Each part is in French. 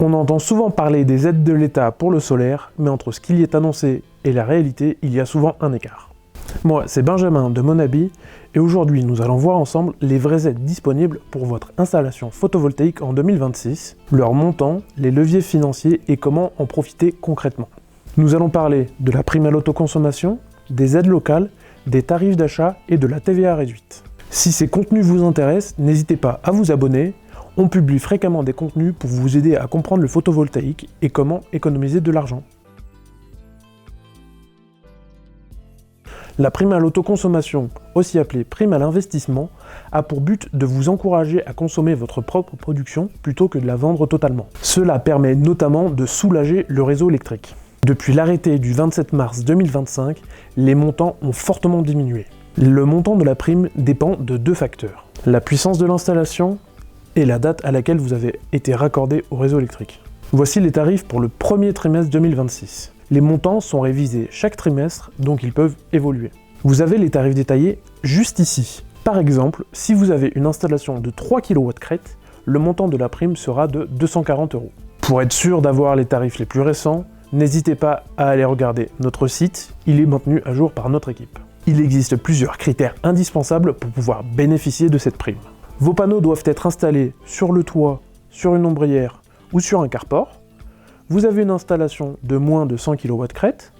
On entend souvent parler des aides de l'État pour le solaire, mais entre ce qui y est annoncé et la réalité, il y a souvent un écart. Moi, c'est Benjamin de Monabi, et aujourd'hui nous allons voir ensemble les vraies aides disponibles pour votre installation photovoltaïque en 2026, leur montant, les leviers financiers et comment en profiter concrètement. Nous allons parler de la prime à l'autoconsommation, des aides locales, des tarifs d'achat et de la TVA réduite. Si ces contenus vous intéressent, n'hésitez pas à vous abonner. On publie fréquemment des contenus pour vous aider à comprendre le photovoltaïque et comment économiser de l'argent. La prime à l'autoconsommation, aussi appelée prime à l'investissement, a pour but de vous encourager à consommer votre propre production plutôt que de la vendre totalement. Cela permet notamment de soulager le réseau électrique. Depuis l'arrêté du 27 mars 2025, les montants ont fortement diminué. Le montant de la prime dépend de deux facteurs: la puissance de l'installation et la date à laquelle vous avez été raccordé au réseau électrique. Voici les tarifs pour le premier trimestre 2026. Les montants sont révisés chaque trimestre, donc ils peuvent évoluer. Vous avez les tarifs détaillés juste ici. Par exemple, si vous avez une installation de 3 kW crête, le montant de la prime sera de 240 €. Pour être sûr d'avoir les tarifs les plus récents, n'hésitez pas à aller regarder notre site, il est maintenu à jour par notre équipe. Il existe plusieurs critères indispensables pour pouvoir bénéficier de cette prime. Vos panneaux doivent être installés sur le toit, sur une ombrière ou sur un carport. Vous avez une installation de moins de 100 kW crête.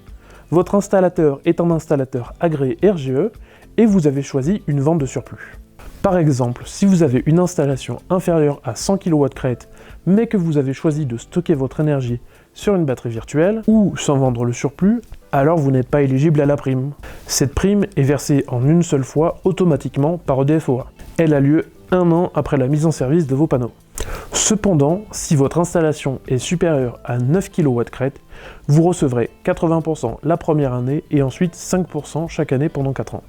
Votre installateur est un installateur agréé RGE et vous avez choisi une vente de surplus. Par exemple, si vous avez une installation inférieure à 100 kW crête, mais que vous avez choisi de stocker votre énergie sur une batterie virtuelle ou sans vendre le surplus, alors vous n'êtes pas éligible à la prime. Cette prime est versée en une seule fois automatiquement par EDF-OA. Elle a lieu 1 an après la mise en service de vos panneaux. Cependant, si votre installation est supérieure à 9 kW crête, vous recevrez 80% la première année et ensuite 5% chaque année pendant 4 ans.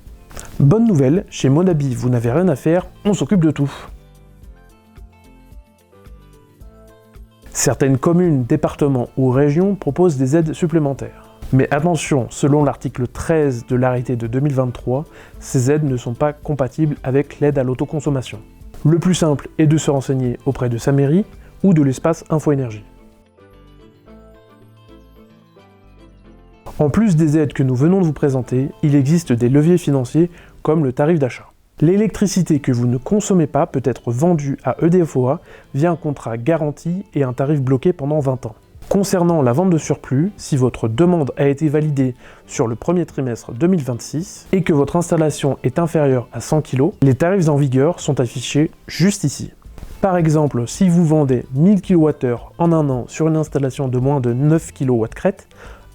Bonne nouvelle, chez Monabi, vous n'avez rien à faire, on s'occupe de tout. Certaines communes, départements ou régions proposent des aides supplémentaires. Mais attention, selon l'article 13 de l'arrêté de 2023, ces aides ne sont pas compatibles avec l'aide à l'autoconsommation. Le plus simple est de se renseigner auprès de sa mairie ou de l'espace Info-Énergie. En plus des aides que nous venons de vous présenter, il existe des leviers financiers comme le tarif d'achat. L'électricité que vous ne consommez pas peut être vendue à EDF-OA via un contrat garanti et un tarif bloqué pendant 20 ans. Concernant la vente de surplus, si votre demande a été validée sur le premier trimestre 2026 et que votre installation est inférieure à 100 kg, les tarifs en vigueur sont affichés juste ici. Par exemple, si vous vendez 1000 kWh en un an sur une installation de moins de 9 kW crête,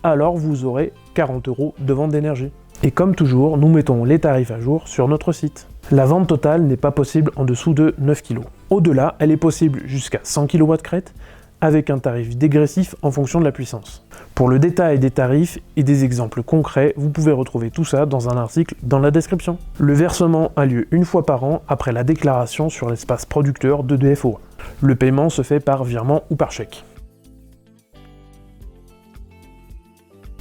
alors vous aurez 40 € de vente d'énergie. Et comme toujours, nous mettons les tarifs à jour sur notre site. La vente totale n'est pas possible en dessous de 9 kg. Au-delà, elle est possible jusqu'à 100 kW crête, avec un tarif dégressif en fonction de la puissance. Pour le détail des tarifs et des exemples concrets, vous pouvez retrouver tout ça dans un article dans la description. Le versement a lieu une fois par an après la déclaration sur l'espace producteur d'EDF-OA. Le paiement se fait par virement ou par chèque.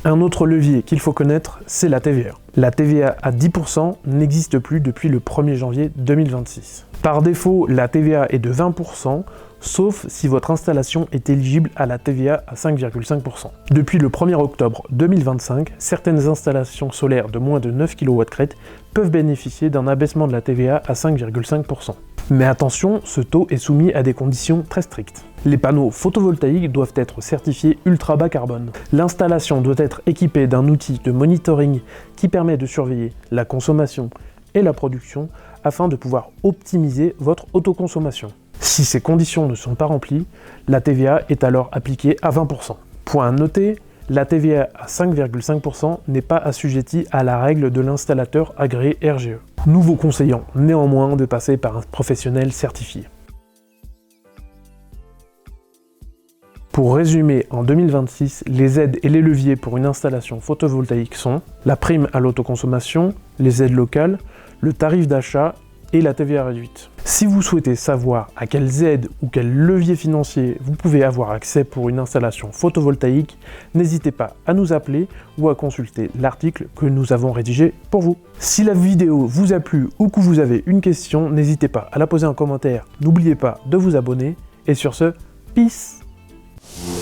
Un autre levier qu'il faut connaître, c'est la TVA. La TVA à 10% n'existe plus depuis le 1er janvier 2026. Par défaut, la TVA est de 20%, sauf si votre installation est éligible à la TVA à 5,5%. Depuis le 1er octobre 2025, certaines installations solaires de moins de 9 kW crête peuvent bénéficier d'un abaissement de la TVA à 5,5%. Mais attention, ce taux est soumis à des conditions très strictes. Les panneaux photovoltaïques doivent être certifiés ultra bas carbone. L'installation doit être équipée d'un outil de monitoring qui permet de surveiller la consommation et la production afin de pouvoir optimiser votre autoconsommation. Si ces conditions ne sont pas remplies, la TVA est alors appliquée à 20%. Point à noter, la TVA à 5,5% n'est pas assujettie à la règle de l'installateur agréé RGE. Nous vous conseillons néanmoins de passer par un professionnel certifié. Pour résumer, en 2026, les aides et les leviers pour une installation photovoltaïque sont la prime à l'autoconsommation, les aides locales, le tarif d'achat et la TVA réduite. Si vous souhaitez savoir à quelles aides ou quels leviers financiers vous pouvez avoir accès pour une installation photovoltaïque, n'hésitez pas à nous appeler ou à consulter l'article que nous avons rédigé pour vous. Si la vidéo vous a plu ou que vous avez une question, n'hésitez pas à la poser en commentaire. N'oubliez pas de vous abonner et sur ce, peace! bientôt.